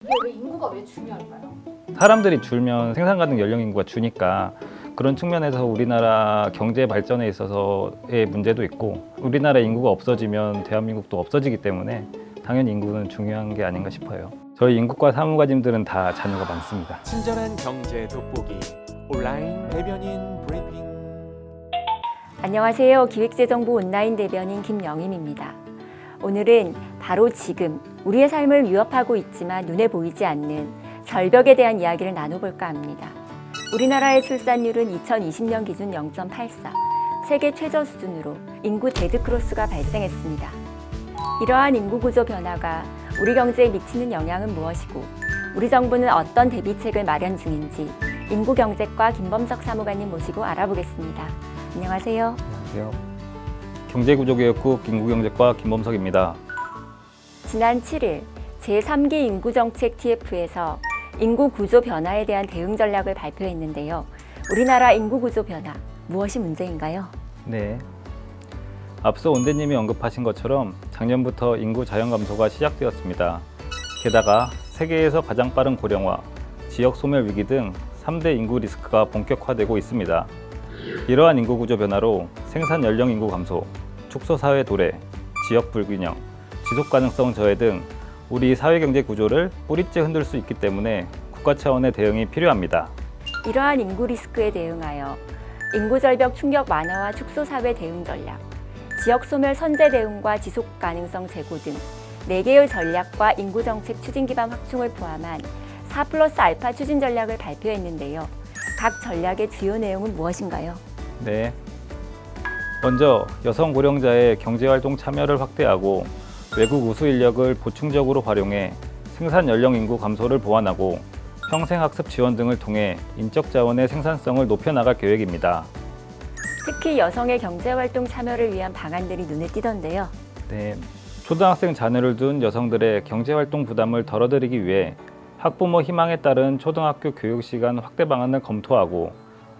이게 왜 인구가 왜 중요할까요? 사람들이 줄면 생산 가능 연령 인구가 주니까 그런 측면에서 우리나라 경제 발전에 있어서의 문제도 있고 우리나라 인구가 없어지면 대한민국도 없어지기 때문에 당연히 인구는 중요한 게 아닌가 싶어요. 저희 인구과 사무과짐들은 다 자녀가 많습니다. 친절한 경제 돋보기 온라인 대변인 브리핑. 안녕하세요. 기획재정부 온라인 대변인 김영임입니다. 오늘은 바로 지금 우리의 삶을 위협하고 있지만 눈에 보이지 않는 절벽에 대한 이야기를 나눠볼까 합니다. 우리나라의 출산율은 2020년 기준 0.84, 세계 최저 수준으로 인구 데드크로스가 발생했습니다. 이러한 인구 구조 변화가 우리 경제에 미치는 영향은 무엇이고 우리 정부는 어떤 대비책을 마련 중인지 인구경제과 김범석 사무관님 모시고 알아보겠습니다. 안녕하세요. 안녕하세요. 경제구조개혁국 인구경제과 김범석입니다. 지난 7일 제3기 인구정책 TF에서 인구 구조 변화에 대한 대응 전략을 발표했는데요. 우리나라 인구 구조 변화, 무엇이 문제인가요? 네. 앞서 온대님이 언급하신 것처럼 작년부터 인구 자연 감소가 시작되었습니다. 게다가 세계에서 가장 빠른 고령화, 지역 소멸 위기 등 3대 인구 리스크가 본격화되고 있습니다. 이러한 인구 구조 변화로 생산 연령 인구 감소, 축소 사회 도래, 지역 불균형, 지속 가능성 저해 등 우리 사회 경제 구조를 뿌리째 흔들 수 있기 때문에 국가 차원의 대응이 필요합니다. 이러한 인구 리스크에 대응하여 인구 절벽 충격 완화와 축소 사회 대응 전략, 지역 소멸 선제 대응과 지속 가능성 제고 등 4개의 전략과 인구 정책 추진 기반 확충을 포함한 4+알파 추진 전략을 발표했는데요. 각 전략의 주요 내용은 무엇인가요? 네. 먼저 여성 고령자의 경제활동 참여를 확대하고 외국 우수 인력을 보충적으로 활용해 생산 연령 인구 감소를 보완하고 평생학습 지원 등을 통해 인적 자원의 생산성을 높여나갈 계획입니다. 특히 여성의 경제활동 참여를 위한 방안들이 눈에 띄던데요. 네. 초등학생 자녀를 둔 여성들의 경제활동 부담을 덜어드리기 위해 학부모 희망에 따른 초등학교 교육 시간 확대 방안을 검토하고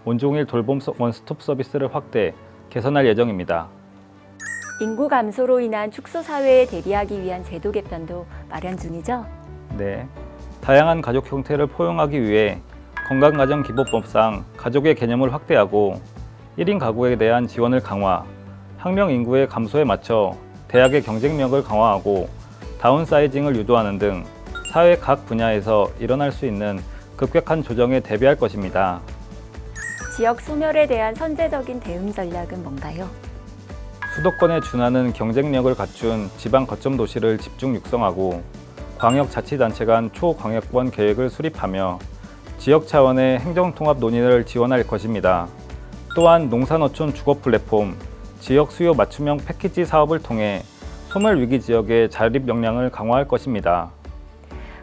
온종일 돌봄 원스톱 서비스를 확대, 개선할 예정입니다. 인구 감소로 인한 축소 사회에 대비하기 위한 제도 개편도 마련 중이죠? 네. 다양한 가족 형태를 포용하기 위해 건강가정기본법상 가족의 개념을 확대하고 1인 가구에 대한 지원을 강화, 학령 인구의 감소에 맞춰 대학의 경쟁력을 강화하고 다운사이징을 유도하는 등 사회 각 분야에서 일어날 수 있는 급격한 조정에 대비할 것입니다. 지역 소멸에 대한 선제적인 대응 전략은 뭔가요? 수도권에 준하는 경쟁력을 갖춘 지방 거점 도시를 집중 육성하고 광역자치단체 간 초광역권 계획을 수립하며 지역 차원의 행정통합 논의를 지원할 것입니다. 또한 농산어촌 주거 플랫폼, 지역 수요 맞춤형 패키지 사업을 통해 소멸 위기 지역의 자립 역량을 강화할 것입니다.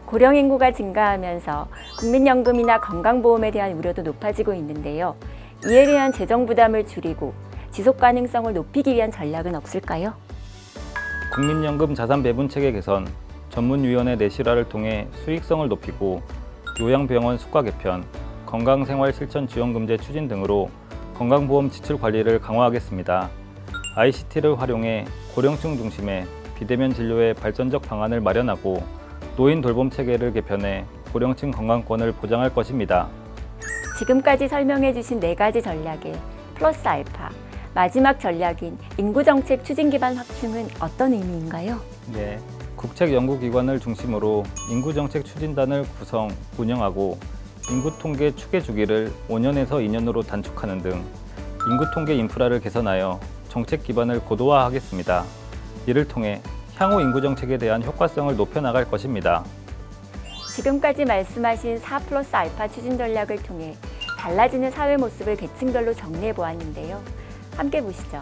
고령 인구가 증가하면서 국민연금이나 건강보험에 대한 우려도 높아지고 있는데요. 이에 대한 재정 부담을 줄이고 지속 가능성을 높이기 위한 전략은 없을까요? 국민연금 자산 배분 체계 개선, 전문위원회 내실화를 통해 수익성을 높이고 요양병원 수가 개편, 건강생활 실천 지원금제 추진 등으로 건강보험 지출 관리를 강화하겠습니다. ICT를 활용해 고령층 중심의 비대면 진료의 발전적 방안을 마련하고 노인 돌봄 체계를 개편해 고령층 건강권을 보장할 것입니다. 지금까지 설명해 주신 4가지 전략의 플러스 알파, 마지막 전략인 인구정책 추진 기반 확충은 어떤 의미인가요? 네. 국책연구기관을 중심으로 인구정책 추진단을 구성, 운영하고 인구통계 추계 주기를 5년에서 2년으로 단축하는 등 인구통계 인프라를 개선하여 정책 기반을 고도화하겠습니다. 이를 통해 향후 인구정책에 대한 효과성을 높여나갈 것입니다. 지금까지 말씀하신 4+알파 추진 전략을 통해 달라지는 사회 모습을 계층별로 정리해 보았는데요. 함께 보시죠.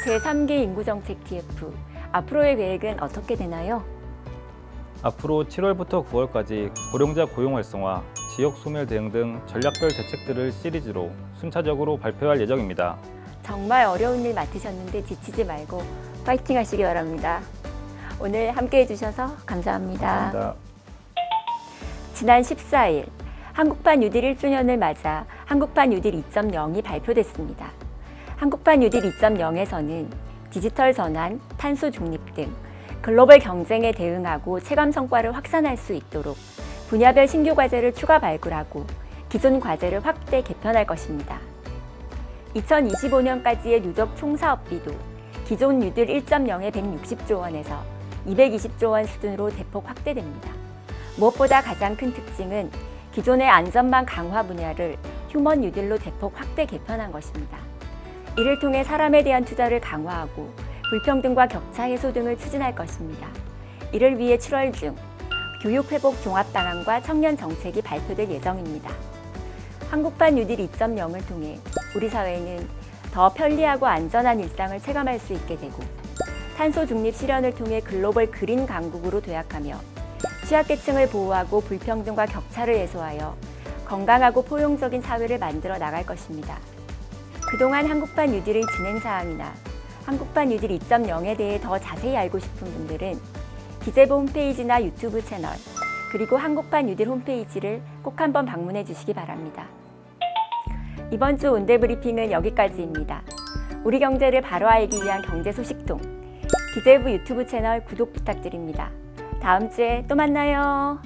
제3기 인구정책 TF, 앞으로의 계획은 어떻게 되나요? 앞으로 7월부터 9월까지 고령자 고용 활성화, 지역 소멸 대응 등 전략별 대책들을 시리즈로 순차적으로 발표할 예정입니다. 정말 어려운 일 맡으셨는데 지치지 말고 파이팅 하시기 바랍니다. 오늘 함께 해주셔서 감사합니다. 감사합니다. 지난 14일 한국판 뉴딜 1주년을 맞아 한국판 뉴딜 2.0이 발표됐습니다. 한국판 뉴딜 2.0에서는 디지털 전환, 탄소 중립 등 글로벌 경쟁에 대응하고 체감 성과를 확산할 수 있도록 분야별 신규 과제를 추가 발굴하고 기존 과제를 확대 개편할 것입니다. 2025년까지의 누적 총사업비도 기존 뉴딜 1.0의 160조 원에서 220조 원 수준으로 대폭 확대됩니다. 무엇보다 가장 큰 특징은 기존의 안전망 강화 분야를 휴먼 뉴딜로 대폭 확대 개편한 것입니다. 이를 통해 사람에 대한 투자를 강화하고 불평등과 격차 해소 등을 추진할 것입니다. 이를 위해 7월 중 교육회복 종합방안과 청년 정책이 발표될 예정입니다. 한국판 뉴딜 2.0을 통해 우리 사회는 더 편리하고 안전한 일상을 체감할 수 있게 되고 탄소 중립 실현을 통해 글로벌 그린 강국으로 도약하며 취약계층을 보호하고 불평등과 격차를 해소하여 건강하고 포용적인 사회를 만들어 나갈 것입니다. 그동안 한국판 뉴딜의 진행 사항이나 한국판 뉴딜 2.0에 대해 더 자세히 알고 싶은 분들은 기재부 홈페이지나 유튜브 채널 그리고 한국판 뉴딜 홈페이지를 꼭 한번 방문해 주시기 바랍니다. 이번 주 온대 브리핑은 여기까지입니다. 우리 경제를 바로 알기 위한 경제 소식통 기재부 유튜브 채널 구독 부탁드립니다. 다음 주에 또 만나요.